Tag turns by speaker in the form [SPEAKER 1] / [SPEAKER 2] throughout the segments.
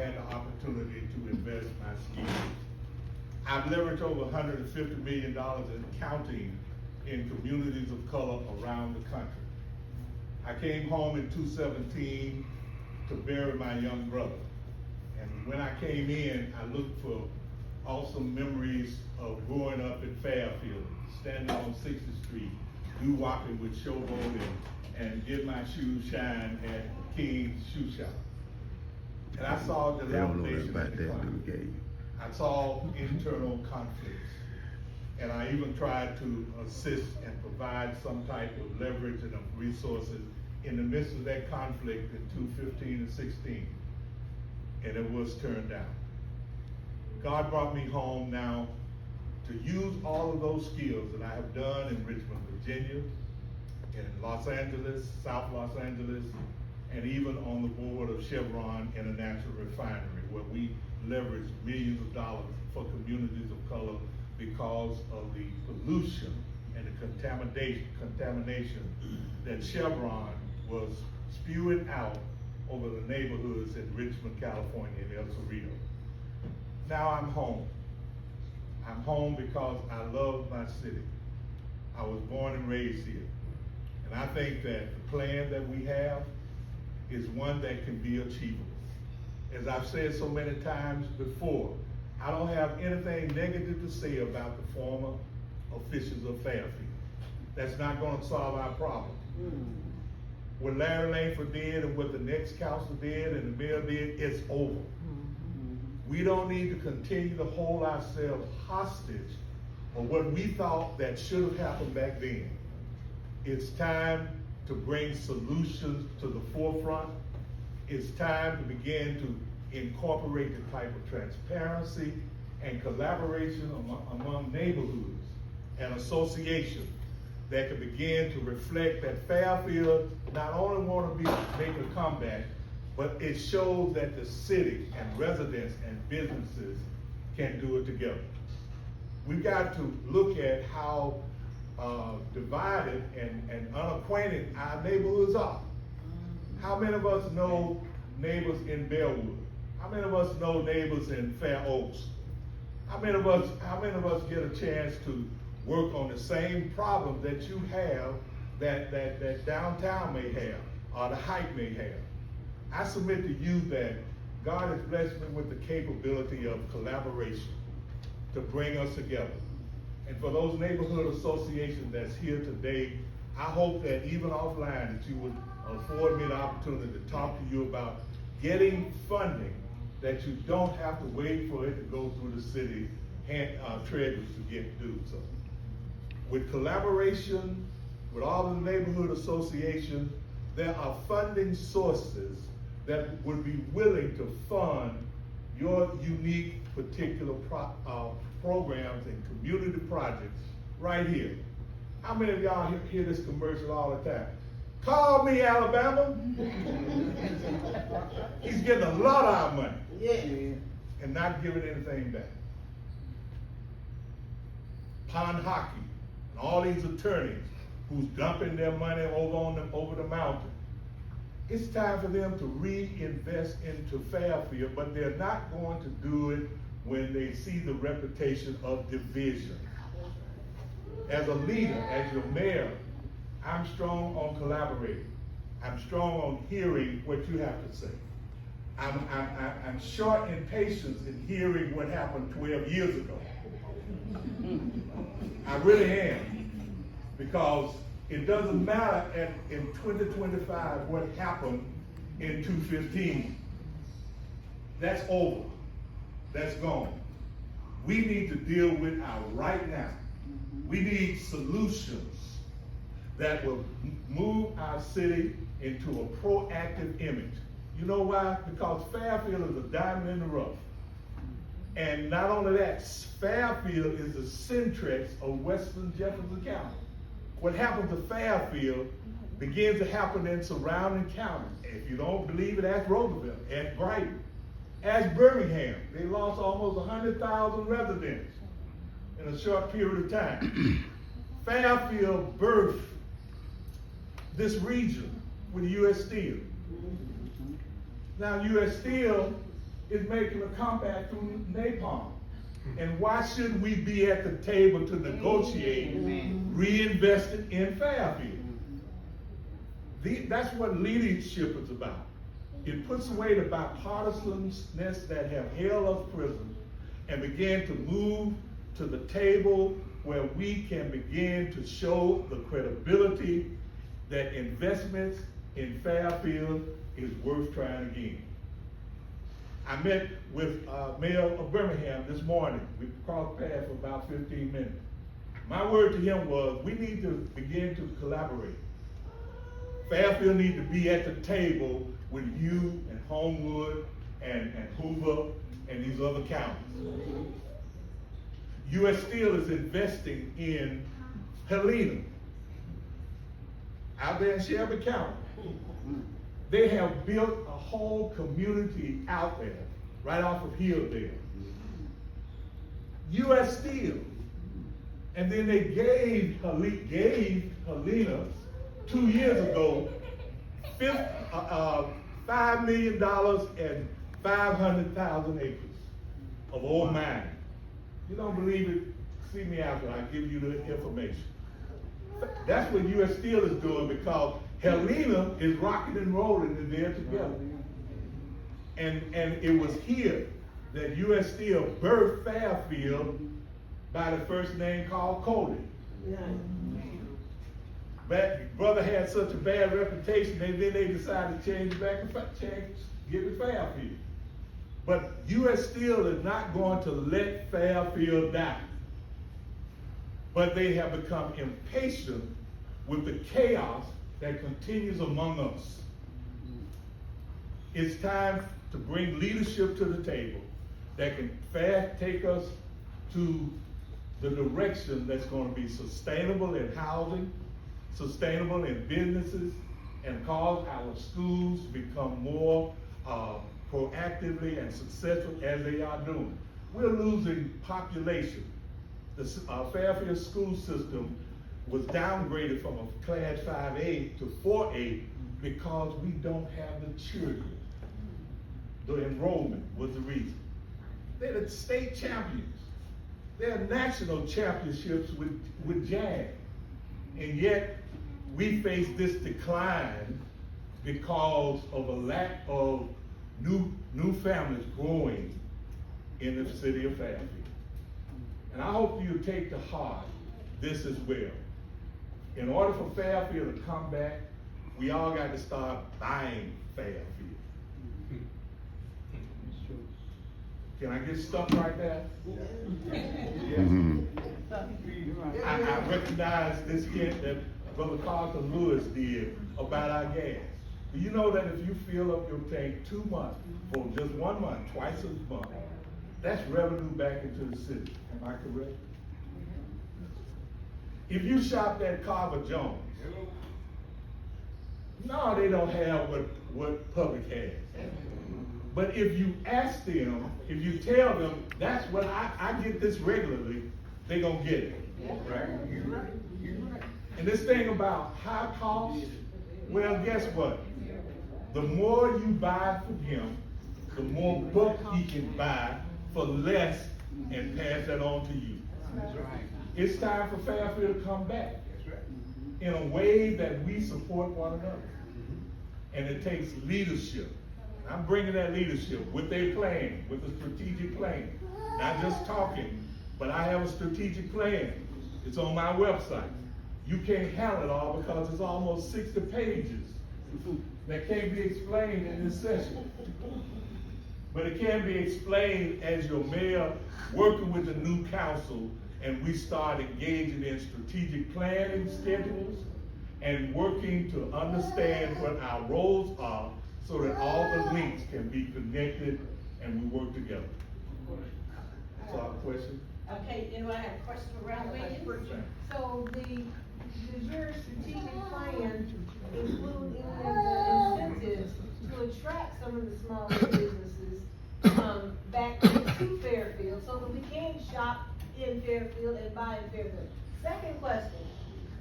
[SPEAKER 1] had the opportunity to invest my skills. I've leveraged over $150 million in counting in communities of color around the country. I came home in 2017 to bury my young brother. And when I came in, I looked for awesome memories of growing up in Fairfield, standing on 60th Street, doo-wopping with Showboat and get my shoes shine at King's Shoe Shop. And I saw the dilapidation in the country. I saw internal conflicts. And I even tried to assist and provide some type of leverage and of resources in the midst of that conflict in 2015 and 16. And it was turned down. God brought me home now to use all of those skills that I have done in Richmond, Virginia, in Los Angeles, South Los Angeles, and even on the board of Chevron International Refinery, where we leverage millions of dollars for communities of color because of the pollution and the contamination that Chevron was spewing out over the neighborhoods in Richmond, California, and El Cerrito. Now I'm home. I'm home because I love my city. I was born and raised here. And I think that the plan that we have is one that can be achievable. As I've said so many times before, I don't have anything negative to say about the former officials of Fairfield. That's not going to solve our problem. What Larry Langford did and what the next council did and the mayor did, it's over. We don't need to continue to hold ourselves hostage of what we thought that should have happened back then. It's time to bring solutions to the forefront. It's time to begin to incorporate the type of transparency and collaboration among neighborhoods and associations that can begin to reflect that Fairfield not only want to make a comeback, but it shows that the city and residents and businesses can do it together. We've got to look at how divided and unacquainted our neighborhoods are. How many of us know neighbors in Bellwood? How many of us know neighbors in Fair Oaks? How many of us get a chance to work on the same problems that you have, that downtown may have, or the Heights may have? I submit to you that God has blessed me with the capability of collaboration to bring us together. And for those neighborhood associations that's here today, I hope that even offline that you would afford me the opportunity to talk to you about getting funding that you don't have to wait for it to go through the city treasuries to get due. So with collaboration with all the neighborhood associations, there are funding sources that would be willing to fund your unique particular programs and community projects right here. How many of y'all hear this commercial all the time? Call me, Alabama. He's getting a lot of our money.
[SPEAKER 2] Yeah.
[SPEAKER 1] And not giving anything back. Pond hockey and all these attorneys who's dumping their money over the mountain. It's time for them to reinvest into Fairfield, but they're not going to do it when they see the reputation of division. As a leader, as your mayor, I'm strong on collaborating. I'm strong on hearing what you have to say. I'm short in patience in hearing what happened 12 years ago. I really am, because it doesn't matter in 2025 what happened in 2015. That's over. That's gone. We need to deal with our right now. We need solutions that will move our city into a proactive image. You know why? Because Fairfield is a diamond in the rough. And not only that, Fairfield is the Centrex of Western Jefferson County. What happened to Fairfield begins to happen in surrounding counties. If you don't believe it, ask Roosevelt, ask Brighton, ask Birmingham. They lost almost 100,000 residents in a short period of time. Fairfield birthed this region with U.S. Steel. Now, U.S. Steel is making a comeback through napalm. And why shouldn't we be at the table to negotiate reinvesting in Fairfield? That's what leadership is about. It puts away the bipartisansness that have held us prisoners and begin to move to the table where we can begin to show the credibility that investments in Fairfield is worth trying again. I met with Mayor of Birmingham this morning. We crossed paths for about 15 minutes. My word to him was, we need to begin to collaborate. Fairfield needs to be at the table with you and Homewood and Hoover and these other counties. U.S. Steel is investing in Helena, out there in Shelby County. They have built a whole community out there, right off of Hilldale. U.S. Steel. And then they gave Helena 2 years ago $5 million and 500,000 acres of old mining. You don't believe it? See me after I give you the information. That's what U.S. Steel is doing, because Helena is rocking and rolling in there together. And it was here that U.S. Steel birthed Fairfield by the first name called Cody. But brother had such a bad reputation, and then they decided to change it back and give it Fairfield. But U.S. Steel is not going to let Fairfield die. But they have become impatient with the chaos that continues among us. It's time to bring leadership to the table that can take us to the direction that's going to be sustainable in housing, sustainable in businesses, and cause our schools to become more proactively and successful as they are doing. We're losing population. The Fairfield school system was downgraded from a class 5A to 4A because we don't have the children. The enrollment was the reason. They're the state champions. They're national championships with JAG. And yet, we face this decline because of a lack of new families growing in the city of Fairfield. And I hope you take to heart this as well. In order for Fairfield to come back, we all got to start buying Fairfield. Can I get stuck right there? Yes. I recognize this hint that Brother Carlton Lewis did about our gas. Do you know that if you fill up your tank 2 months, for just 1 month, twice a month, that's revenue back into the city? Am I correct? If you shop at Carver Jones, no, they don't have what Public has. But if you ask them, if you tell them, that's what I get this regularly, they're gonna get it. Right? You're right. And this thing about high cost, well, guess what? The more you buy from him, the more book he can buy for less and pass that on to you. That's right. It's time for Fairfield to come back in a way that we support one another. And it takes leadership. I'm bringing that leadership with a plan, with a strategic plan. Not just talking, but I have a strategic plan. It's on my website. You can't handle it all because it's almost 60 pages that can't be explained in this session. But it can be explained as your mayor working with the new council, and we start engaging in strategic planning schedules and working to understand what our roles are so that all the links can be connected and we work together. That's our question.
[SPEAKER 2] Okay, anyone have a question around William?
[SPEAKER 3] So does your strategic plan include any of the incentives to attract some of the smaller businesses back to Fairfield so that we can shop in Fairfield and buy in Fairfield? Second question,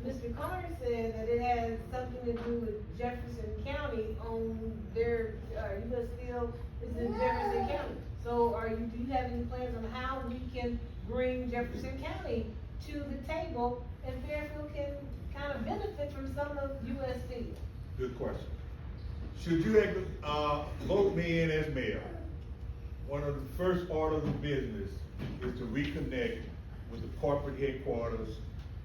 [SPEAKER 3] Mr. Carter said that it has something to do with Jefferson County on their, U.S. Steel is in Jefferson County. do you have any plans on how we can bring Jefferson County to the table and Fairfield can kind of benefit from some of USD?
[SPEAKER 1] Good question. Should you vote me in as mayor, one of the first orders of business is to reconnect with the corporate headquarters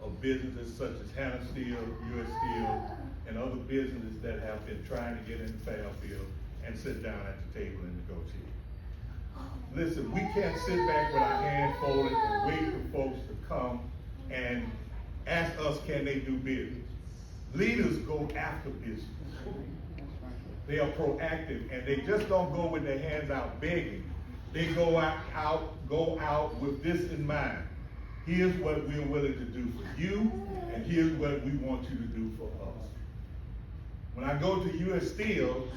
[SPEAKER 1] of businesses such as Hannah Steel, US Steel, and other businesses that have been trying to get into Fairfield and sit down at the table and negotiate. Listen, we can't sit back with our hands folded and wait for folks to come and ask us, can they do business? Leaders go after business. They are proactive, and they just don't go with their hands out begging. They go out with this in mind. Here's what we're willing to do for you, and here's what we want you to do for us. When I go to US Steel,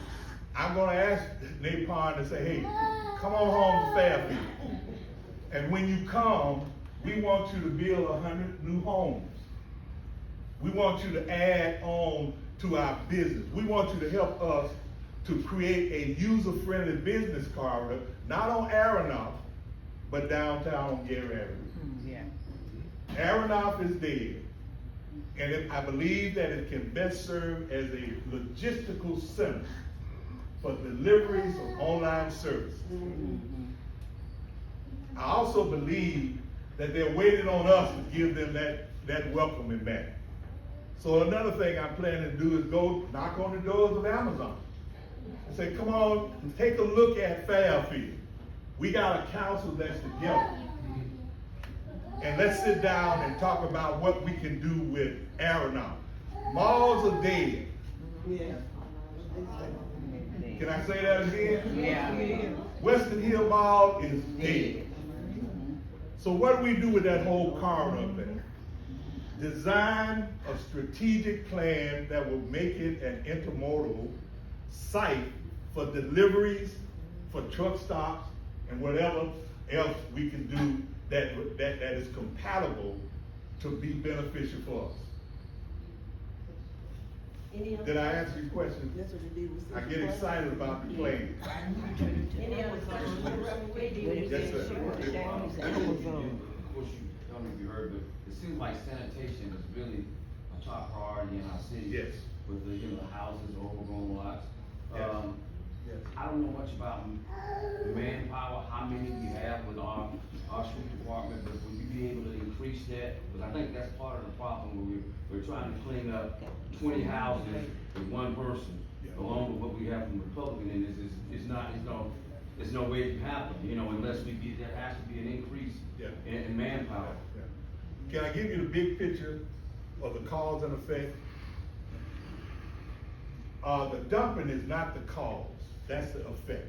[SPEAKER 1] I'm gonna ask Napon to say, hey, come on home to Fairfield. And when you come, we want you to build 100 new homes. We want you to add on to our business. We want you to help us to create a user-friendly business corridor, not on Aronoff, but downtown on Gary Avenue.
[SPEAKER 4] Yeah.
[SPEAKER 1] Aronoff is dead, and I believe that it can best serve as a logistical center for deliveries of online services. I also believe that they're waiting on us to give them that welcoming back. So another thing I'm planning to do is go knock on the doors of Amazon and say, come on, take a look at Fairfield. We got a council that's together. And let's sit down and talk about what we can do with Aronoff. Malls are dead.
[SPEAKER 3] Yeah.
[SPEAKER 1] Can I say that again?
[SPEAKER 4] Yeah.
[SPEAKER 1] Western Hill Mall is dead. So what do we do with that whole corridor up there? Design a strategic plan that will make it an intermodal site for deliveries, for truck stops, and whatever else we can do that is compatible to be beneficial for us. Did I answer your question?
[SPEAKER 5] That's what they did with
[SPEAKER 1] I get excited about the plan.
[SPEAKER 2] Any other questions for Reverend Wade?
[SPEAKER 1] Yes, sir.
[SPEAKER 6] Of course, you, I don't know if you heard, but it seems like sanitation is really a top priority in our city.
[SPEAKER 1] Yes.
[SPEAKER 6] With the, the houses, overgrown lots.
[SPEAKER 1] Yes. Yes.
[SPEAKER 6] I don't know much about manpower, how many we have with our street department, but would you be able to increase that? Because I think that's part of the problem, where we're trying to clean up 20 houses with one person, along with what we have from Republican, and it's no way it can happen, unless there has to be an increase in manpower.
[SPEAKER 1] Can I give you the big picture of the cause and effect? The dumping is not the cause, that's the effect.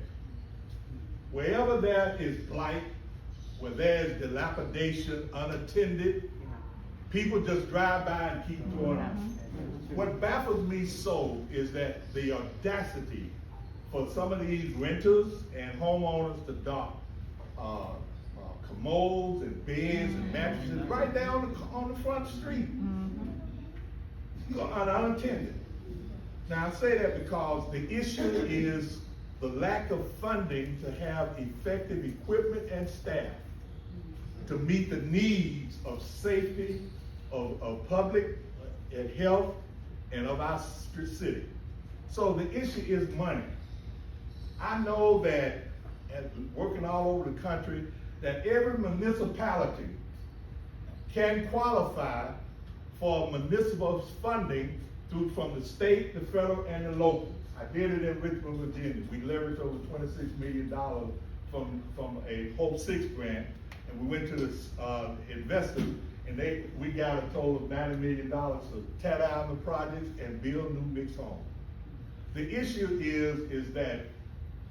[SPEAKER 1] Wherever there is blight, where there is dilapidation, unattended, people just drive by and keep going on. What baffles me so is that the audacity for some of these renters and homeowners to dump commodes and beds and mattresses right down on the front street, unattended. Now I say that because the issue is the lack of funding to have effective equipment and staff to meet the needs of safety, of public and health, and of our city. So the issue is money. I know that, and working all over the country, that every municipality can qualify for municipal funding from the state, the federal, and the local. I did it in Richmond, Virginia. We leveraged over $26 million from a Hope 6 grant, and we went to the investors, and we got a total of $90 million to tear down the projects and build new mixed homes. The issue is that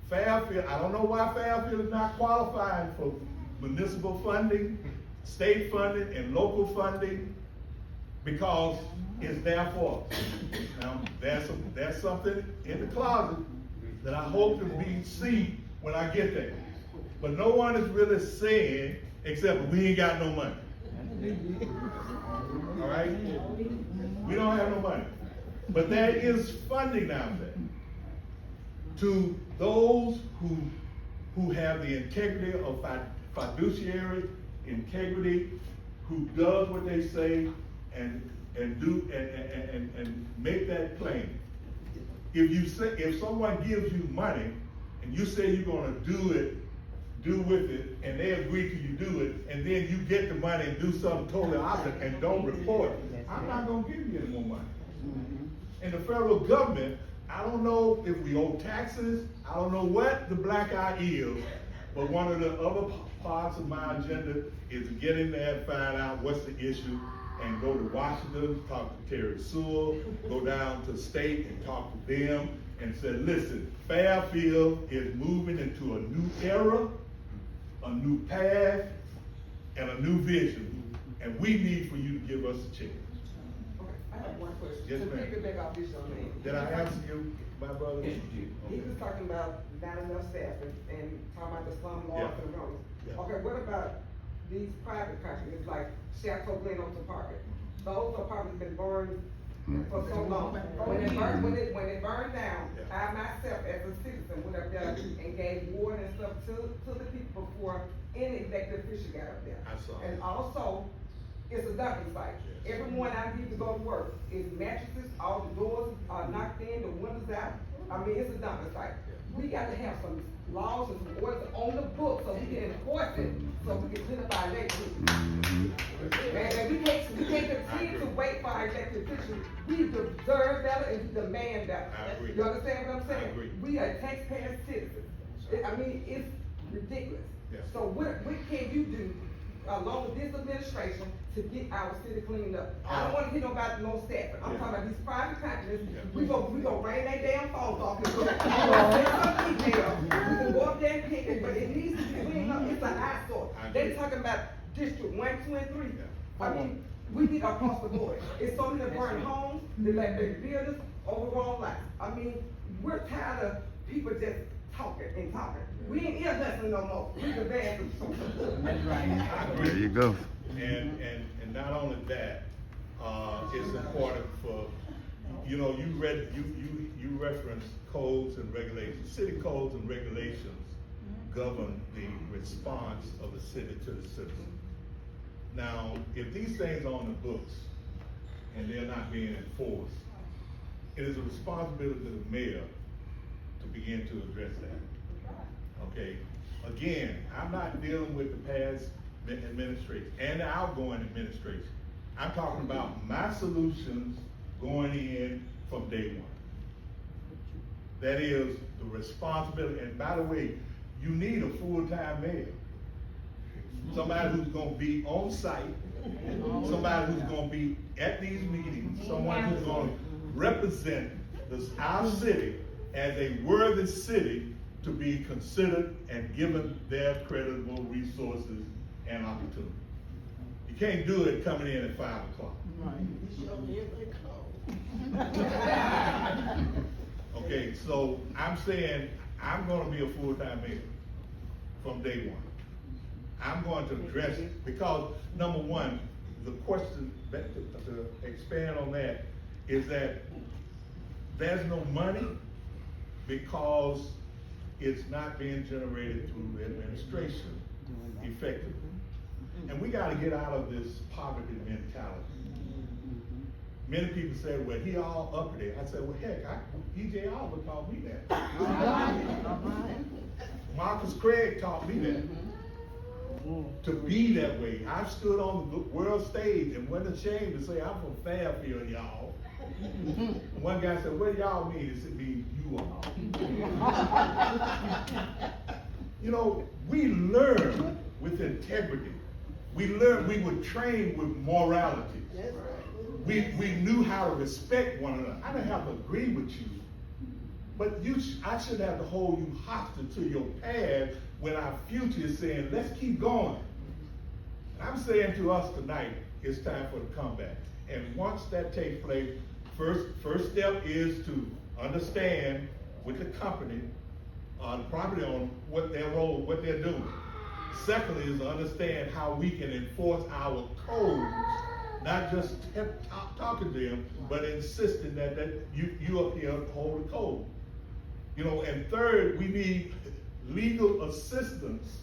[SPEAKER 1] Fairfield, I don't know why Fairfield is not qualifying for municipal funding, state funding, and local funding, because it's there for us. Now, there's something in the closet that I hope to be seen when I get there. But no one is really saying, except we ain't got no money. All right? We don't have no money. But there is funding out there to those who who have the integrity of fiduciary integrity, who does what they say and do and make that claim. If someone gives you money and you say you're gonna do with it, and they agree to you do it, and then you get the money and do something totally opposite and don't report, I'm not gonna give you any more money. And the federal government, I don't know if we owe taxes, I don't know what the black eye is, but one of the other parts of my agenda is to get in there and find out what's the issue, and go to Washington, talk to Terry Sewell, go down to state and talk to them, and say, listen, Fairfield is moving into a new era, a new path, and a new vision, and we need for you to give us a chance.
[SPEAKER 4] Okay, I have one question.
[SPEAKER 1] Yes,
[SPEAKER 4] To
[SPEAKER 1] ma'am.
[SPEAKER 4] piggyback off this young man.
[SPEAKER 1] Did I answer you, my brother?
[SPEAKER 6] Yes, you did.
[SPEAKER 4] He was talking about not enough staff and talking about the slum laws
[SPEAKER 1] Yeah.
[SPEAKER 4] and the roads.
[SPEAKER 1] Yeah.
[SPEAKER 4] Okay, what about these private companies like Chateau Glen Oaks Apartment? Those apartments been burned for so long. When it burned down,
[SPEAKER 1] Yeah.
[SPEAKER 4] I myself as a citizen went up there and gave water and stuff to the people before any elected official got up there.
[SPEAKER 1] I saw
[SPEAKER 4] And
[SPEAKER 1] it.
[SPEAKER 4] also, it's a dumping site.
[SPEAKER 1] Yes.
[SPEAKER 4] Every morning I leave to go to work, it's mattresses, all the doors are knocked in, the windows out. I mean, it's a dumping site. We got to have some laws and some orders on the book so we can enforce it, so we can clean up our neighborhood. And we can't continue to wait for our elected officials. We deserve better and we demand better.
[SPEAKER 1] I agree.
[SPEAKER 4] You understand what I'm saying?
[SPEAKER 1] I agree.
[SPEAKER 4] We are taxpayer citizens. I mean, it's ridiculous.
[SPEAKER 1] Yes.
[SPEAKER 4] So what can you do along with this administration to get our city cleaned up? I don't wanna hear nobody no Stafford. I'm
[SPEAKER 1] Yeah.
[SPEAKER 4] talking about these private companies.
[SPEAKER 1] Yeah.
[SPEAKER 4] We gonna rain their damn phones off. We gonna send some email. We can go up there and pick it, but it needs to be cleaned up. It's an eyesore.
[SPEAKER 1] I agree.
[SPEAKER 4] They talking about District 1, 2, and 3.
[SPEAKER 1] Yeah.
[SPEAKER 4] I mean, we need across the board. It's so many burn homes, they let their buildings, overgrown life. I mean, we're tired of people just talking and talking. We ain't ear hustling no more. We can dance.
[SPEAKER 1] I agree.
[SPEAKER 5] There you go.
[SPEAKER 1] And not only that, it's important for, you know, you referenced codes and regulations. City codes and regulations govern the response of the city to the citizen. Now, if these things are on the books and they're not being enforced, it is a responsibility of the mayor to begin to address that. Okay, again, I'm not dealing with the past administration and the outgoing administration. I'm talking about my solutions going in from day one. That is the responsibility, and by the way, you need a full-time mayor. Somebody who's gonna be on site, somebody who's gonna be at these meetings, someone who's gonna represent our city as a worthy city to be considered and given their creditable resources and opportunity. You can't do it coming in at 5 o'clock. Okay, so I'm saying, I'm gonna be a full-time mayor from day one. I'm going to address it, because number one, the question, to expand on that, is that there's no money because it's not being generated through the administration effectively. And we gotta get out of this poverty mentality. Many people say, well, he all up there. I said, well, heck, E.J. Oliver taught me that. Marcus Craig taught me that. To be that way. I stood on the world stage and wasn't ashamed to say, I'm from Fairfield, y'all. One guy said, what do y'all mean? He said, mean you all. You know, we learn with integrity. We learned, we were trained with morality. We knew how to respect one another. I didn't have to agree with you, but I should have to hold you hostage to your past when our future is saying, let's keep going. And I'm saying to us tonight, it's time for the comeback. And once that takes place, first step is to understand with the company, the property owner, what their role, what they're doing. Secondly is to understand how we can enforce our codes, not just talking to them, but insisting that you up here hold the code. You know, and third, we need legal assistance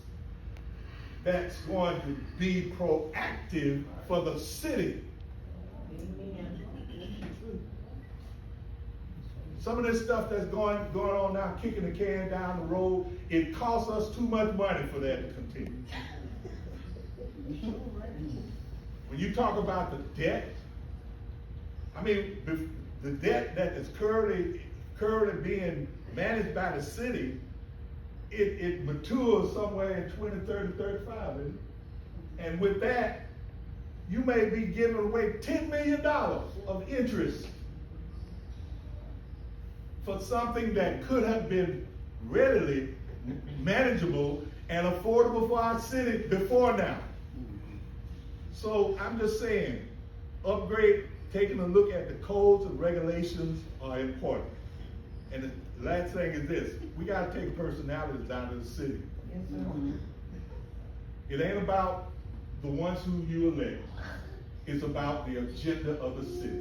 [SPEAKER 1] that's going to be proactive for the city. Some of this stuff that's going on now, kicking the can down the road, it costs us too much money for that to continue. When you talk about the debt, I mean, the debt that is currently being managed by the city, it matures somewhere in 20, 30, 35, isn't it? And with that, you may be giving away $10 million of interest for something that could have been readily manageable and affordable for our city before now. So I'm just saying, taking a look at the codes and regulations are important. And the last thing is this, we gotta take personalities out of the city.
[SPEAKER 3] Yes, sir.
[SPEAKER 1] It ain't about the ones who you elect. It's about the agenda of the city.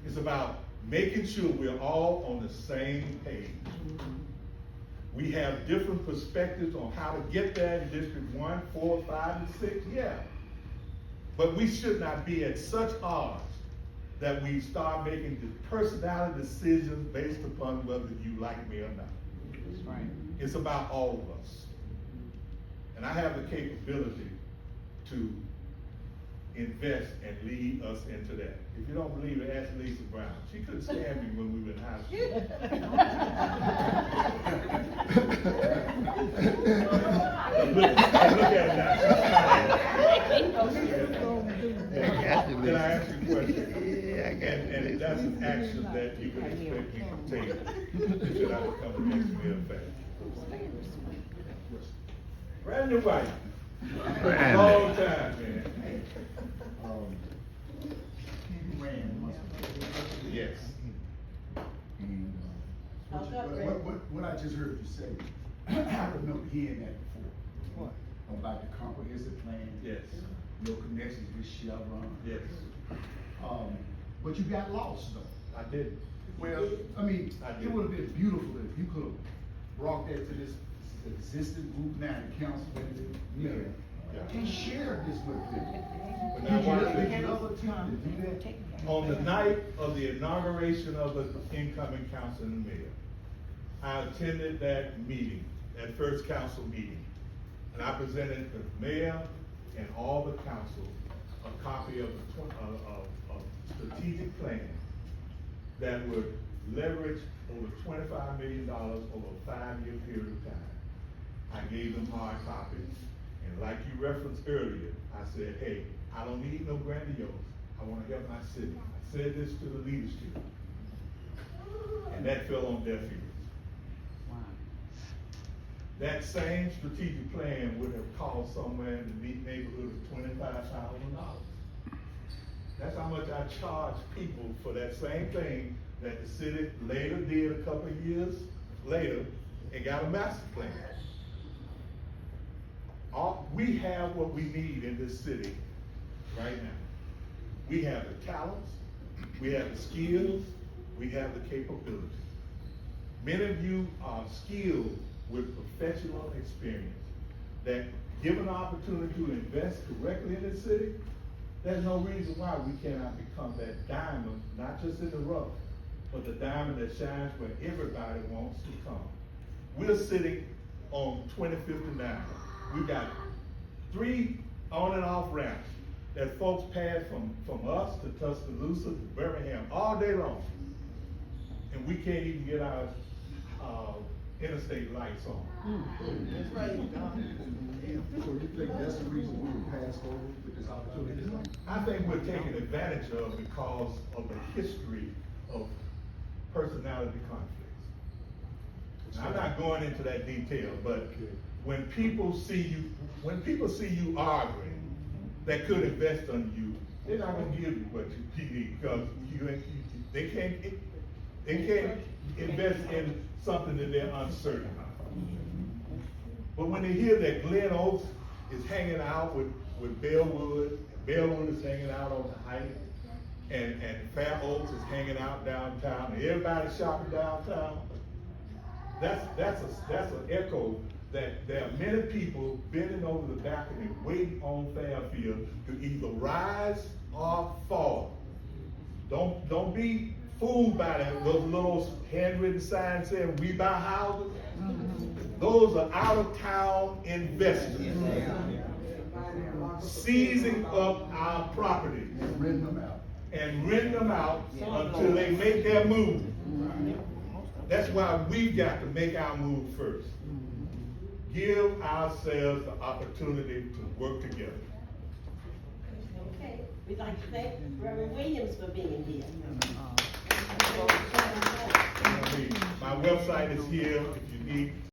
[SPEAKER 1] It's about making sure we're all on the same page. We have different perspectives on how to get there in District 1, 4, 5, and 6, yeah. But we should not be at such odds that we start making the personality decisions based upon whether you like me or not.
[SPEAKER 2] That's right.
[SPEAKER 1] It's about all of us. And I have the capability to invest and lead us into that. If you don't believe it, ask Lisa Brown. She couldn't stand me when we were in high school. look at her now. Can I ask you a question? And that's an action that you can expect me to take should I become against me in fact. Brand new wife. Long time, man. Yes.
[SPEAKER 5] And,
[SPEAKER 2] Okay.
[SPEAKER 5] what I just heard you say, I remember hearing that before. About the comprehensive plan.
[SPEAKER 1] Yes.
[SPEAKER 5] Your connections with Chevron.
[SPEAKER 1] Yes.
[SPEAKER 5] But you got lost though.
[SPEAKER 1] I did.
[SPEAKER 5] Well, I mean,
[SPEAKER 1] I did.
[SPEAKER 5] it would have been beautiful if you could have brought that to this existing group now, the council and the mayor,
[SPEAKER 1] Yeah.
[SPEAKER 5] and shared this with them.
[SPEAKER 1] But
[SPEAKER 5] Did
[SPEAKER 1] now
[SPEAKER 5] you
[SPEAKER 1] watch
[SPEAKER 5] ever
[SPEAKER 1] this.
[SPEAKER 5] get another time to do that?
[SPEAKER 1] On the night of the inauguration of the incoming council and the mayor, I attended that meeting, that first council meeting. And I presented the mayor and all the council a copy of the strategic plan that would leverage over $25 million over a 5-year period of time. I gave them hard copies. And like you referenced earlier, I said, hey, I don't need no grandiose. I want to help my city. I said this to the leadership. And that fell on deaf ears. That same strategic plan would have cost somewhere in the neighborhood of $25,000. That's how much I charge people for that same thing that the city later did a couple of years later and got a master plan. We have what we need in this city right now. We have the talents, we have the skills, we have the capability. Many of you are skilled with professional experience that, given an opportunity to invest correctly in this city, there's no reason why we cannot become that diamond, not just in the rough, but the diamond that shines where everybody wants to come. We're sitting on 2059. We've got 3 on and off ramps that folks pass from us to Tuscaloosa to Birmingham all day long. And we can't even get our interstate lights on.
[SPEAKER 2] That's right, Don.
[SPEAKER 5] So you think that's the reason we were passed over with this opportunity?
[SPEAKER 1] I think we're taken advantage of because of the history of personality conflicts. Now, I'm not going into that detail, but when people see you arguing that could invest on you, they're not gonna give you what you need because they can't invest in something that they're uncertain of. But when they hear that Glen Oaks is hanging out with Bellwood, and Bellwood is hanging out on the Heights, and Fair Oaks is hanging out downtown, and everybody's shopping downtown, that's an echo that there are many people bending over the balcony waiting on Fairfield to either rise or fall. Don't be fooled by those little handwritten signs saying we buy houses. Those are out of town investors seizing up our properties
[SPEAKER 5] And renting them out.
[SPEAKER 1] and renting them out until they make their move. That's why we've got to make our move first. Give ourselves the opportunity to work together.
[SPEAKER 2] Okay, we'd like to thank Reverend Williams for being here.
[SPEAKER 1] My website is here if you need